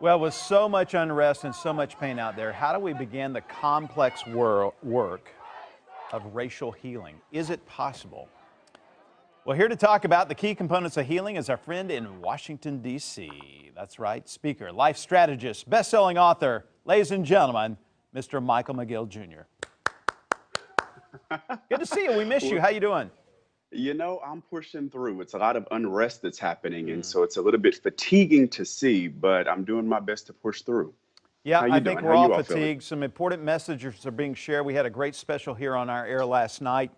Well, with so much unrest and so much pain out there, how do we begin the complex work of racial healing? Is it possible? Well, here to talk about the key components of healing is our friend in Washington, D.C. That's right, speaker, life strategist, best-selling author, ladies and gentlemen, Mr. Michael McGill Jr. Good to see you. We miss you. Well, How you doing? I'm pushing through. It's a lot of unrest that's happening, and so it's a little bit fatiguing to see, but I'm doing my best to push through. Yeah, How I you think doing? How we're all you all feeling? fatigued. Some important messages are being shared. We had a great special here on our air last night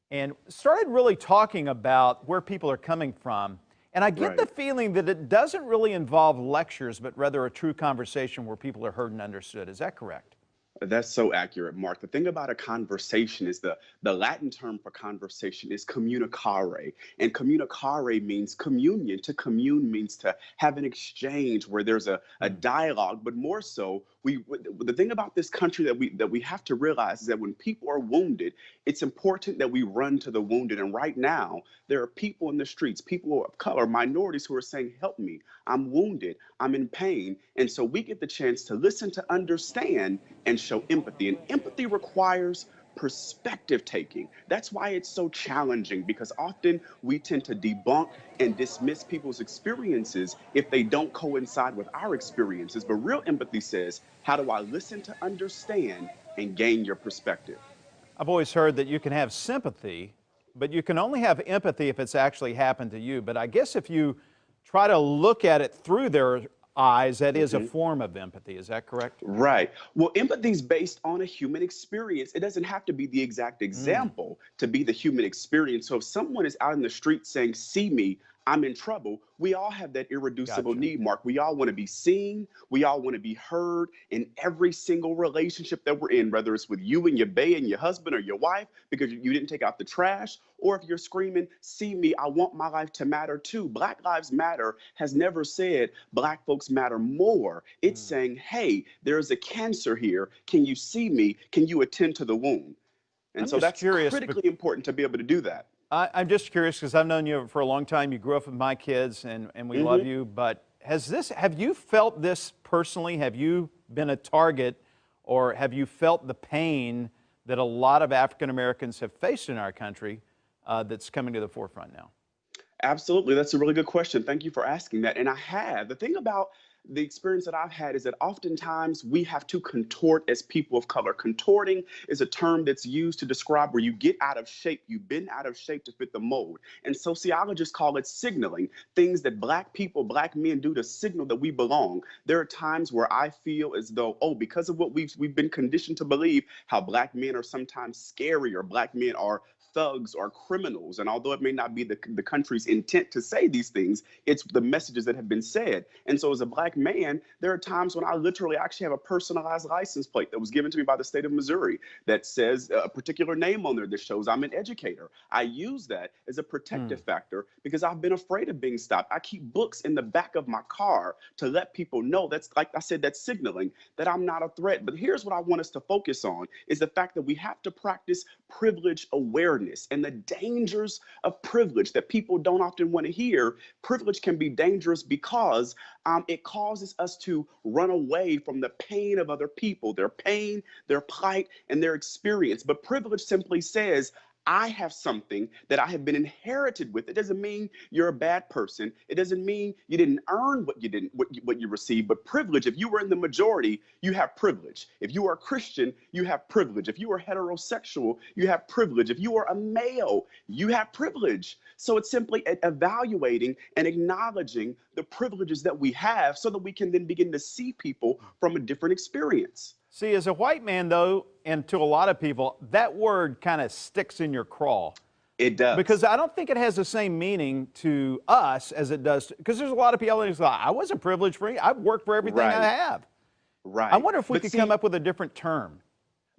and started really talking about where people are coming from. And I get the Right. feeling that it doesn't really involve lectures, but rather a true conversation where people are heard and understood. Is that correct? That's so accurate, Mark. The thing about a conversation is the Latin term for conversation is communicare. And communicare means communion. To commune means to have an exchange where there's a Hmm. dialogue, but more so, the thing about this country that we have to realize is that when people are wounded, it's important that we run to the wounded. And right now, there are people in the streets, people of color, minorities who are saying, "Help me. I'm wounded. I'm in pain." And so we get the chance to listen, to understand, and show empathy. And empathy requires perspective taking. That's why it's so challenging, because often we tend to debunk and dismiss people's experiences if they don't coincide with our experiences. But real empathy says, how do I listen to understand and gain your perspective? I've always heard that you can have sympathy, but you can only have empathy if it's actually happened to you. But I guess if you try to look at it through their eyes, that is a Mhm. form of empathy. Is that correct? Right. Well, empathy is based on a human experience. It doesn't have to be the exact Mm, example to be the human experience. So if someone is out in the street saying, "See me, I'm in trouble," we all have that irreducible gotcha. need, Mark. We all want to be seen. We all want to be heard in every single relationship that we're in, whether it's with you and your bae and your husband or your wife because you didn't take out the trash, or if you're screaming, "See me, I want my life to matter too." Black Lives Matter has never said Black folks matter more. It's Mm. saying, "Hey, there's a cancer here. Can you see me? Can you attend to the wound?" And I'm so just that's curious. critically important to be able to do that. I'm just curious because I've known you for a long time. You grew up with my kids, and we love Hmm. you. But have you felt this personally? Have you been a target, or have you felt the pain that a lot of African Americans have faced in our country that's coming to the forefront now? Absolutely. That's a really good question. Thank you for asking that. And I have. The thing about the experience that I've had is that oftentimes we have to contort as people of color. Contorting is a term that's used to describe where you get out of shape, you bend out of shape to fit the mold. And sociologists call it signaling, things that Black people, Black men do to signal that we belong. There are times where I feel as though, oh, because of what we've been conditioned to believe, how Black men are sometimes scary, or Black men are thugs or criminals. And although it may not be the country's intent to say these things, it's the messages that have been said. And so as a Black man, there are times when I literally actually have a personalized license plate that was given to me by the state of Missouri that says a particular name on there that shows I'm an educator. I use that as a Hmm. protective factor because I've been afraid of being stopped. I keep books in the back of my car to let people know, that's, like I said, that's signaling that I'm not a threat. But here's what I want us to focus on is the fact that we have to practice privilege awareness and the dangers of privilege that people don't often want to hear. Privilege can be dangerous because it causes us to run away from the pain of other people, their pain, their plight, and their experience. But privilege simply says, I have something that I have been inherited with. It doesn't mean you're a bad person. It doesn't mean you didn't earn what you received. But privilege, if you were in the majority, you have privilege. If you are a Christian, you have privilege. If you are heterosexual, you have privilege. If you are a male, you have privilege. So it's simply evaluating and acknowledging the privileges that we have so that we can then begin to see people from a different experience. See, as a white man, though, and to a lot of people, that word kind of sticks in your craw It because does. I don't think it has the same meaning to us as it does. Because there's a lot of people who say, I wasn't privileged for I've worked for everything I Right, have. I right. wonder if we But could come see, up with a different term.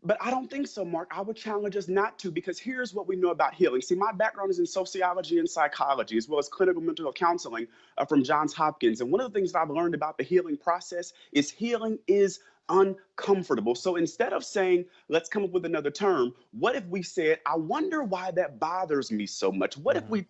but I don't think so, Mark. I would challenge us not to, because here's what we know about healing. See, my background is in sociology and psychology, as well as clinical mental health counseling from Johns Hopkins. And one of the things that I've learned about the healing process is healing is uncomfortable. So instead of saying, let's come up with another term, what if we said, I wonder why that bothers me so much? What if we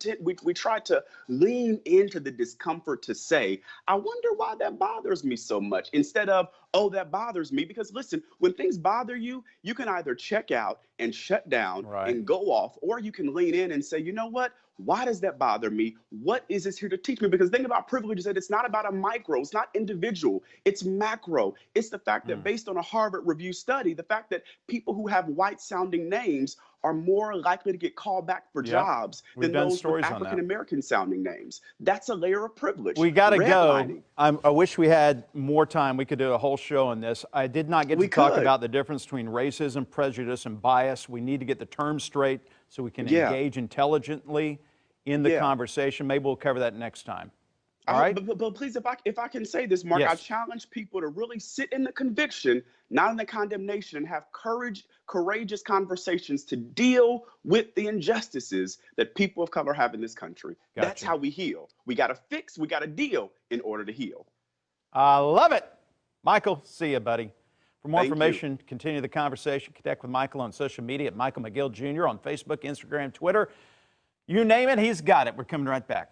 try to lean into the discomfort to say, I wonder why that bothers me so much, instead of, oh, that bothers me? Because listen, when things bother you, you can either check out and shut down and go off, or you can lean in and say, you know what? Why does that bother me? What is this here to teach me? Because the thing about privilege is that it's not about a micro, it's not individual, it's macro. It's the fact that based on a Harvard Review study, the fact that people who have white sounding names are more likely to get called back for jobs than those with African American sounding names. That's a layer of privilege. We got to go. I wish we had more time. We could do a whole show on this. I did not get to talk about the difference between racism, prejudice, and bias. We need to get the terms straight so we can engage intelligently in the conversation. Maybe we'll cover that next time. All right. But please, if I can say this, Mark, I challenge people to really sit in the conviction, not in the condemnation, and have courageous conversations to deal with the injustices that people of color have in this country. That's how we heal. We got to fix, we got to deal in order to heal. I love it. Michael, see you, buddy. For more information, continue the conversation. Connect with Michael on social media at Michael McGill Jr. on Facebook, Instagram, Twitter. You name it, he's got it. We're coming right back.